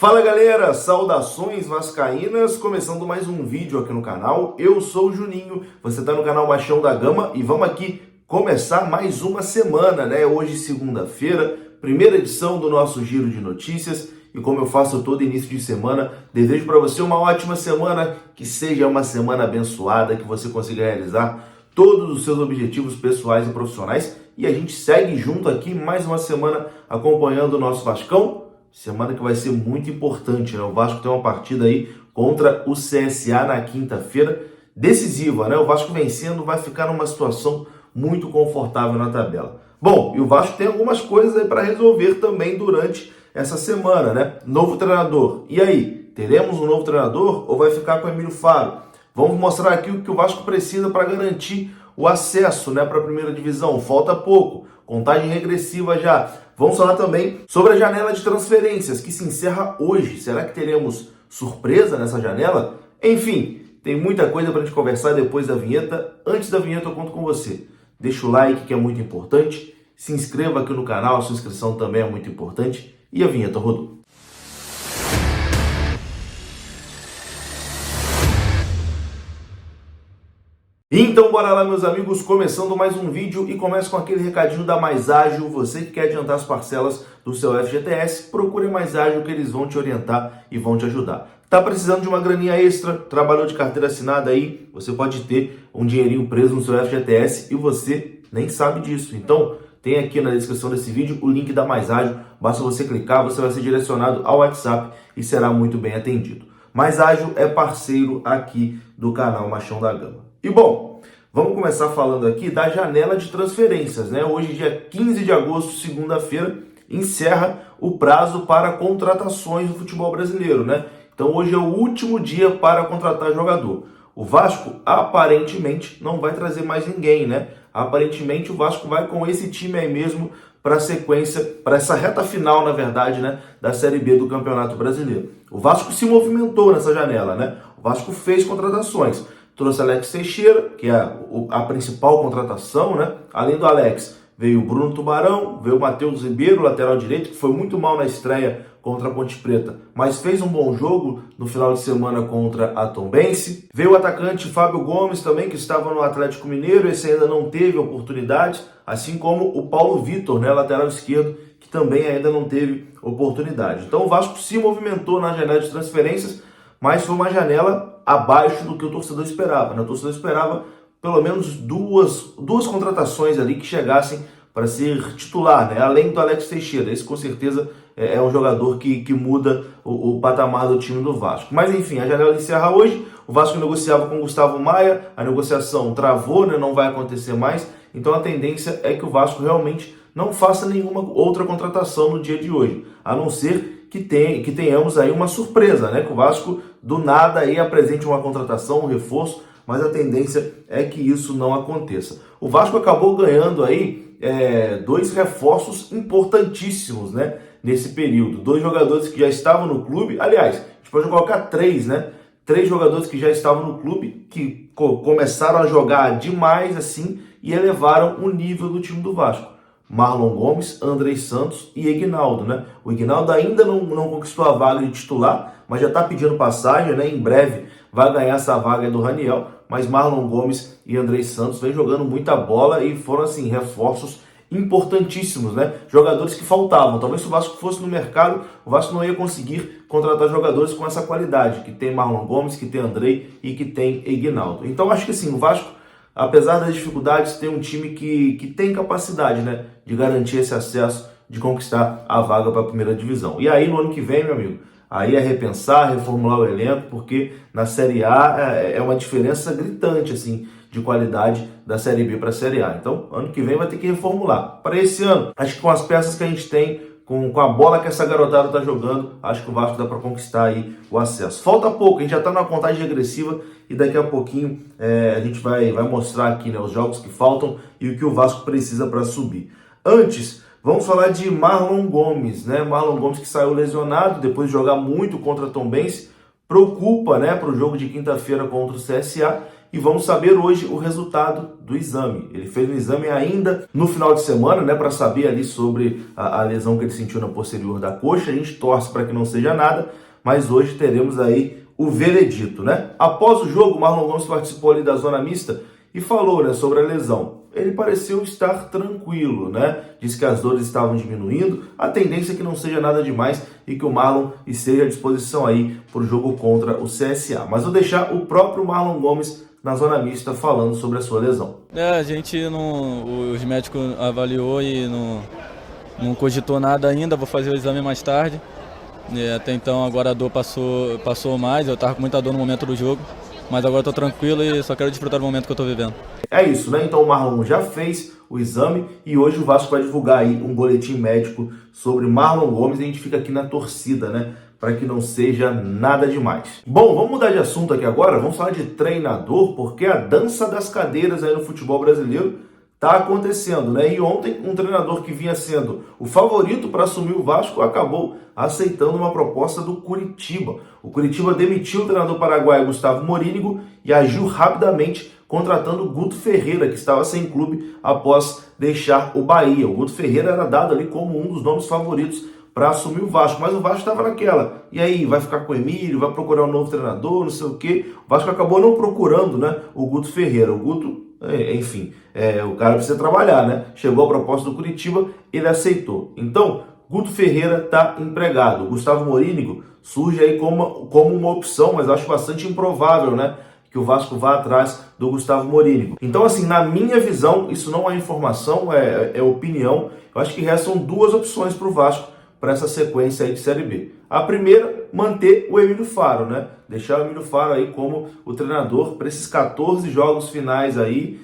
Fala galera, saudações vascaínas, começando mais um vídeo aqui no canal. Eu sou o Juninho, você está no canal Machão da Gama e vamos aqui começar mais uma semana, né? Hoje segunda-feira, primeira edição do nosso Giro de Notícias e como eu faço todo início de semana, desejo para você uma ótima semana, que seja uma semana abençoada, que você consiga realizar todos os seus objetivos pessoais e profissionais e a gente segue junto aqui mais uma semana acompanhando o nosso Vascão. Semana que vai ser muito importante, né? O Vasco tem uma partida aí contra o CSA na quinta-feira, decisiva, né? O Vasco vencendo vai ficar numa situação muito confortável na tabela. Bom, e o Vasco tem algumas coisas aí para resolver também durante essa semana, né? Novo treinador. E aí, teremos um novo treinador ou vai ficar com o Emílio Faro? Vamos mostrar aqui o que o Vasco precisa para garantir o acesso, né, para a primeira divisão. Falta pouco, contagem regressiva já. Vamos falar também sobre a janela de transferências, que se encerra hoje. Será que teremos surpresa nessa janela? Enfim, tem muita coisa para a gente conversar depois da vinheta. Antes da vinheta eu conto com você. Deixa o like, que é muito importante. Se inscreva aqui no canal, a sua inscrição também é muito importante. E a vinheta rodou. Então bora lá, meus amigos, começando mais um vídeo e começo com aquele recadinho da Mais Ágil. Você que quer adiantar as parcelas do seu FGTS, procure Mais Ágil que eles vão te orientar e vão te ajudar. Tá precisando de uma graninha extra, trabalhou de carteira assinada aí, você pode ter um dinheirinho preso no seu FGTS e você nem sabe disso. Então tem aqui na descrição desse vídeo o link da Mais Ágil, basta você clicar, você vai ser direcionado ao WhatsApp e será muito bem atendido. Mais Ágil é parceiro aqui do canal Machão da Gama. E bom, vamos começar falando aqui da janela de transferências, né? Hoje, dia 15 de agosto, segunda-feira, encerra o prazo para contratações do futebol brasileiro, né? Então hoje é o último dia para contratar jogador. O Vasco aparentemente não vai trazer mais ninguém, né? Aparentemente o Vasco vai com esse time aí mesmo para a sequência, para essa reta final, na verdade, né, da Série B do Campeonato Brasileiro. O Vasco se movimentou nessa janela, né? O Vasco fez contratações. Trouxe Alex Teixeira, que é a principal contratação, né? Além do Alex, veio o Bruno Tubarão, veio o Matheus Ribeiro, lateral direito, que foi muito mal na estreia contra a Ponte Preta, mas fez um bom jogo no final de semana contra a Tombense. Veio o atacante Fábio Gomes também, que estava no Atlético Mineiro, esse ainda não teve oportunidade, assim como o Paulo Vitor, né, lateral esquerdo, que também ainda não teve oportunidade. Então o Vasco se movimentou na janela de transferências, mas foi uma janela abaixo do que o torcedor esperava, né? O torcedor esperava pelo menos duas contratações ali que chegassem para ser titular, né? Além do Alex Teixeira. Esse com certeza é um jogador que muda o patamar do time do Vasco. Mas enfim, a janela encerra hoje. O Vasco negociava com o Gustavo Maia, a negociação travou, né? Não vai acontecer mais. Então a tendência é que o Vasco realmente não faça nenhuma outra contratação no dia de hoje, a não ser que tenhamos aí uma surpresa, né? Que o Vasco do nada aí apresente uma contratação, um reforço, mas a tendência é que isso não aconteça. O Vasco acabou ganhando aí dois reforços importantíssimos, né? Nesse período. Dois jogadores que já estavam no clube, aliás, a gente pode colocar três, né? Três jogadores que já estavam no clube, que começaram a jogar demais assim e elevaram o nível do time do Vasco. Marlon Gomes, Andrei Santos e Ignaldo, né? O Ignaldo ainda não conquistou a vaga de titular, mas já está pedindo passagem, né? Em breve vai ganhar essa vaga do Raniel, mas Marlon Gomes e Andrei Santos vem jogando muita bola e foram, assim, reforços importantíssimos, né? Jogadores que faltavam. Talvez se o Vasco fosse no mercado, o Vasco não ia conseguir contratar jogadores com essa qualidade, que tem Marlon Gomes, que tem Andrei e que tem Ignaldo. Então acho que assim, o Vasco, apesar das dificuldades, tem um time que tem capacidade, né, de garantir esse acesso, de conquistar a vaga para a primeira divisão. E aí no ano que vem, meu amigo, aí é repensar, reformular o elenco, porque na Série A é uma diferença gritante, assim, de qualidade da Série B para a Série A. Então, ano que vem vai ter que reformular. Para esse ano, acho que com as peças que a gente tem, com a bola que essa garotada está jogando, acho que o Vasco dá para conquistar aí o acesso. Falta pouco, a gente já está numa contagem regressiva e daqui a pouquinho a gente vai mostrar aqui, né, os jogos que faltam e o que o Vasco precisa para subir. Antes, vamos falar de Marlon Gomes, né? Marlon Gomes que saiu lesionado depois de jogar muito contra a Tombense, preocupa, né, para o jogo de quinta-feira contra o CSA e vamos saber hoje o resultado do exame. Ele fez um exame ainda no final de semana, né, para saber ali sobre a lesão que ele sentiu na posterior da coxa. A gente torce para que não seja nada, mas hoje teremos aí o veredito, né? Após o jogo, o Marlon Gomes participou ali da zona mista e falou, né, sobre a lesão. Ele pareceu estar tranquilo, né? Disse que as dores estavam diminuindo, a tendência é que não seja nada demais e que o Marlon esteja à disposição aí para o jogo contra o CSA. Mas vou deixar o próprio Marlon Gomes na zona mista falando sobre a sua lesão. A gente os médicos avaliou e não cogitou nada ainda, vou fazer o exame mais tarde. Até então agora a dor passou mais, eu estava com muita dor no momento do jogo, mas agora estou tranquilo e só quero desfrutar do momento que eu estou vivendo. É isso, né? Então o Marlon já fez o exame e hoje o Vasco vai divulgar aí um boletim médico sobre Marlon Gomes e a gente fica aqui na torcida, né? Para que não seja nada demais. Bom, vamos mudar de assunto aqui agora, vamos falar de treinador, porque a dança das cadeiras aí no futebol brasileiro está acontecendo, né? E ontem um treinador que vinha sendo o favorito para assumir o Vasco acabou aceitando uma proposta do Curitiba. O Curitiba demitiu o treinador paraguaio Gustavo Morínigo e agiu rapidamente contratando o Guto Ferreira, que estava sem clube após deixar o Bahia. O Guto Ferreira era dado ali como um dos nomes favoritos para assumir o Vasco, mas o Vasco estava naquela. E aí, vai ficar com o Emílio, vai procurar um novo treinador, não sei o quê. O Vasco acabou não procurando, né, o Guto Ferreira. O Guto, enfim, o cara precisa trabalhar, né? Chegou a proposta do Curitiba, ele aceitou. Então, Guto Ferreira está empregado. O Gustavo Morínigo surge aí como uma opção, mas eu acho bastante improvável, né, que o Vasco vá atrás do Gustavo Morínigo. Então, assim, na minha visão, isso não é informação, é opinião. Eu acho que restam duas opções para o Vasco para essa sequência aí de Série B. A primeira, manter o Emílio Faro, né? Deixar o Emílio Faro aí como o treinador para esses 14 jogos finais aí,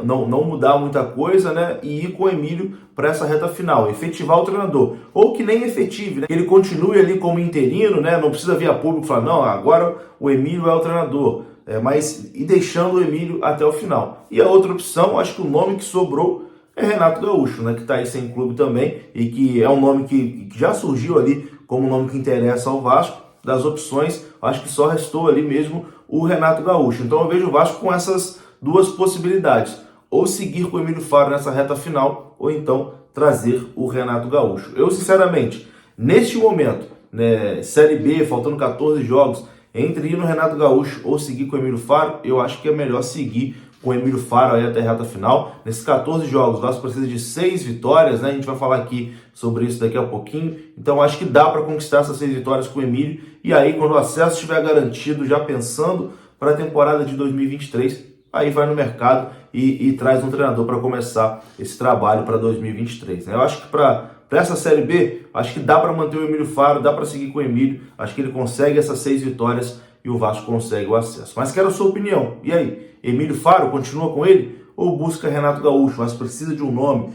não mudar muita coisa, né? E ir com o Emílio para essa reta final, efetivar o treinador. Ou que nem efetive, né? Que ele continue ali como interino, né? Não precisa vir a público e falar, não, agora o Emílio é o treinador. Mas ir deixando o Emílio até o final. E a outra opção, acho que o nome que sobrou é Renato Gaúcho, né, que está aí sem clube também e que é um nome que já surgiu ali como um nome que interessa ao Vasco. Das opções, acho que só restou ali mesmo o Renato Gaúcho. Então eu vejo o Vasco com essas duas possibilidades, ou seguir com o Emílio Faro nessa reta final, ou então trazer o Renato Gaúcho. Eu, sinceramente, neste momento, né, Série B, faltando 14 jogos, entre ir no Renato Gaúcho ou seguir com o Emílio Faro, eu acho que é melhor seguir com o Emílio Faro aí até a reta final. Nesses 14 jogos, o Vasco precisa de 6 vitórias, né? A gente vai falar aqui sobre isso daqui a pouquinho. Então, acho que dá para conquistar essas 6 vitórias com o Emílio. E aí, quando o acesso estiver garantido, já pensando para a temporada de 2023, aí vai no mercado e traz um treinador para começar esse trabalho para 2023. Né? Eu acho que para essa Série B, acho que dá para manter o Emílio Faro, dá para seguir com o Emílio. Acho que ele consegue essas 6 vitórias e o Vasco consegue o acesso. Mas quero a sua opinião. E aí? Emílio Faro continua com ele ou busca Renato Gaúcho? Mas precisa de um nome,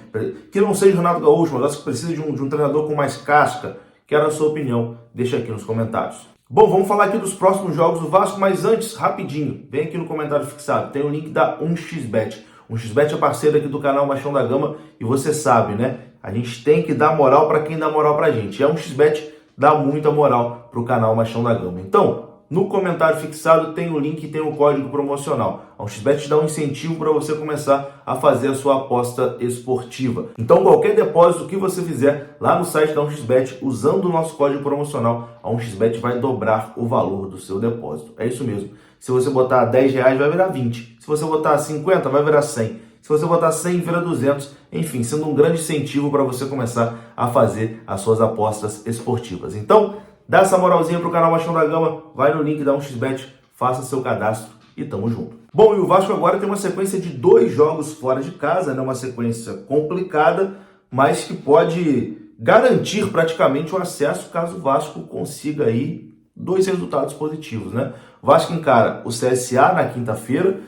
que não seja Renato Gaúcho, mas precisa de um treinador com mais casca. Quero a sua opinião, deixa aqui nos comentários. Bom, vamos falar aqui dos próximos jogos do Vasco, mas antes, rapidinho, vem aqui no comentário fixado, tem o link da 1xBet. 1xBet é parceiro aqui do canal Machão da Gama e você sabe, né? A gente tem que dar moral para quem dá moral pra gente. E a 1xBet dá muita moral pro canal Machão da Gama. Então, no comentário fixado tem o link e tem o código promocional. A 1xBet te dá um incentivo para você começar a fazer a sua aposta esportiva. Então, qualquer depósito que você fizer lá no site da 1xBet, usando o nosso código promocional, a 1xBet vai dobrar o valor do seu depósito. É isso mesmo. Se você botar R$10, vai virar 20. Se você botar 50, vai virar 100. Se você botar 100, vira 200. Enfim, sendo um grande incentivo para você começar a fazer as suas apostas esportivas. Então, dá essa moralzinha pro canal Machão da Gama, vai no link da 1xBet, faça seu cadastro e tamo junto. Bom, e o Vasco agora tem uma sequência de 2 jogos fora de casa, né? Uma sequência complicada, mas que pode garantir praticamente o acesso caso o Vasco consiga aí 2 resultados positivos, né? O Vasco encara o CSA na quinta-feira,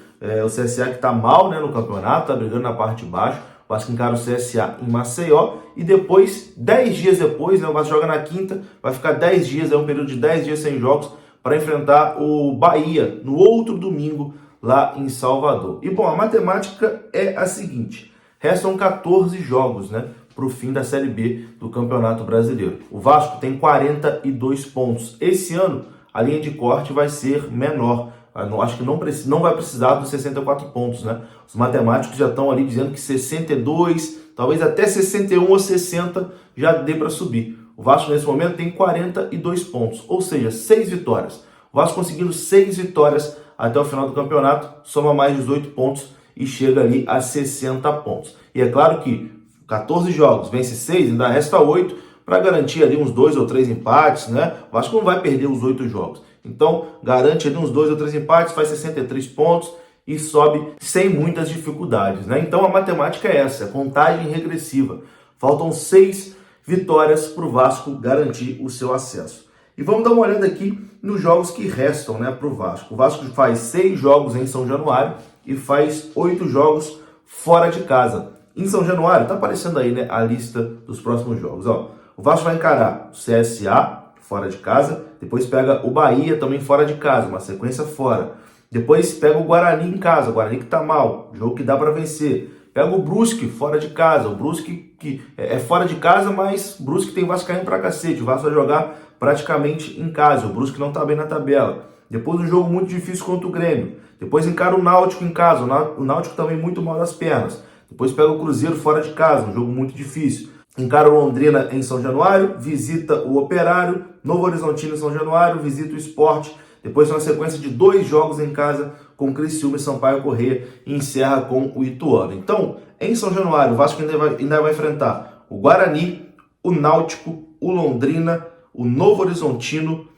o CSA que tá mal, né, no campeonato, tá brigando na parte de baixo. O Vasco encara o CSA em Maceió e depois, 10 dias depois, né, o Vasco joga na quinta, vai ficar 10 dias, é um período de 10 dias sem jogos, para enfrentar o Bahia no outro domingo lá em Salvador. E bom, a matemática é a seguinte, restam 14 jogos, né, para o fim da Série B do Campeonato Brasileiro. O Vasco tem 42 pontos. Esse ano, a linha de corte vai ser menor. Acho que não vai precisar dos 64 pontos, né? Os matemáticos já estão ali dizendo que 62, talvez até 61 ou 60 já dê para subir. O Vasco nesse momento tem 42 pontos, ou seja, 6 vitórias. O Vasco conseguindo 6 vitórias até o final do campeonato, soma mais 18 pontos e chega ali a 60 pontos. E é claro que 14 jogos, vence 6, ainda resta 8 para garantir ali uns 2 ou 3 empates, né? O Vasco não vai perder os 8 jogos. Então, garante ali uns 2 ou 3 empates, faz 63 pontos e sobe sem muitas dificuldades, né? Então, a matemática é essa, contagem regressiva. Faltam 6 vitórias para o Vasco garantir o seu acesso. E vamos dar uma olhada aqui nos jogos que restam, né, para o Vasco. O Vasco faz 6 jogos em São Januário e faz 8 jogos fora de casa. Em São Januário, tá aparecendo aí, né, a lista dos próximos jogos. Ó, o Vasco vai encarar o CSA fora de casa, depois pega o Bahia também fora de casa, uma sequência fora. Depois pega o Guarani em casa, o Guarani que tá mal, jogo que dá para vencer. Pega o Brusque fora de casa, o Brusque que é fora de casa, mas o Brusque tem Vascaíno pra cacete, o Vasco vai jogar praticamente em casa, o Brusque não tá bem na tabela. Depois um jogo muito difícil contra o Grêmio. Depois encara o Náutico em casa, o Náutico também muito mal das pernas. Depois pega o Cruzeiro fora de casa, um jogo muito difícil. Encara o Londrina em São Januário, visita o Operário, Novo Horizontino em São Januário, visita o Sport. Depois tem uma sequência de 2 jogos em casa com o Criciúma e Sampaio Corrêa e encerra com o Ituano. Então, em São Januário, o Vasco ainda vai enfrentar o Guarani, o Náutico, o Londrina, o Novo Horizontino,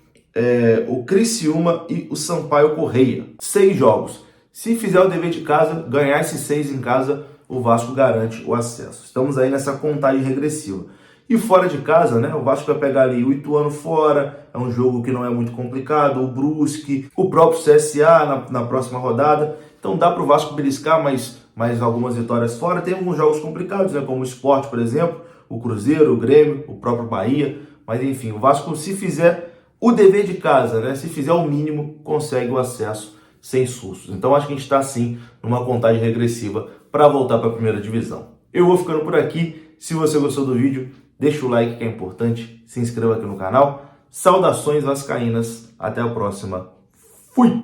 o Criciúma e o Sampaio Corrêa. 6 jogos. Se fizer o dever de casa, ganhar esses 6 em casa, o Vasco garante o acesso. Estamos aí nessa contagem regressiva. E fora de casa, né, o Vasco vai pegar ali o Ituano fora, é um jogo que não é muito complicado, o Brusque, o próprio CSA na próxima rodada. Então dá para o Vasco beliscar mais algumas vitórias fora. Tem alguns jogos complicados, né, como o Sport, por exemplo, o Cruzeiro, o Grêmio, o próprio Bahia. Mas enfim, o Vasco, se fizer o dever de casa, né, se fizer o mínimo, consegue o acesso sem sustos. Então acho que a gente está sim numa contagem regressiva para voltar para a primeira divisão. Eu vou ficando por aqui. Se você gostou do vídeo, deixa o like que é importante, se inscreva aqui no canal. Saudações vascaínas, até a próxima. Fui!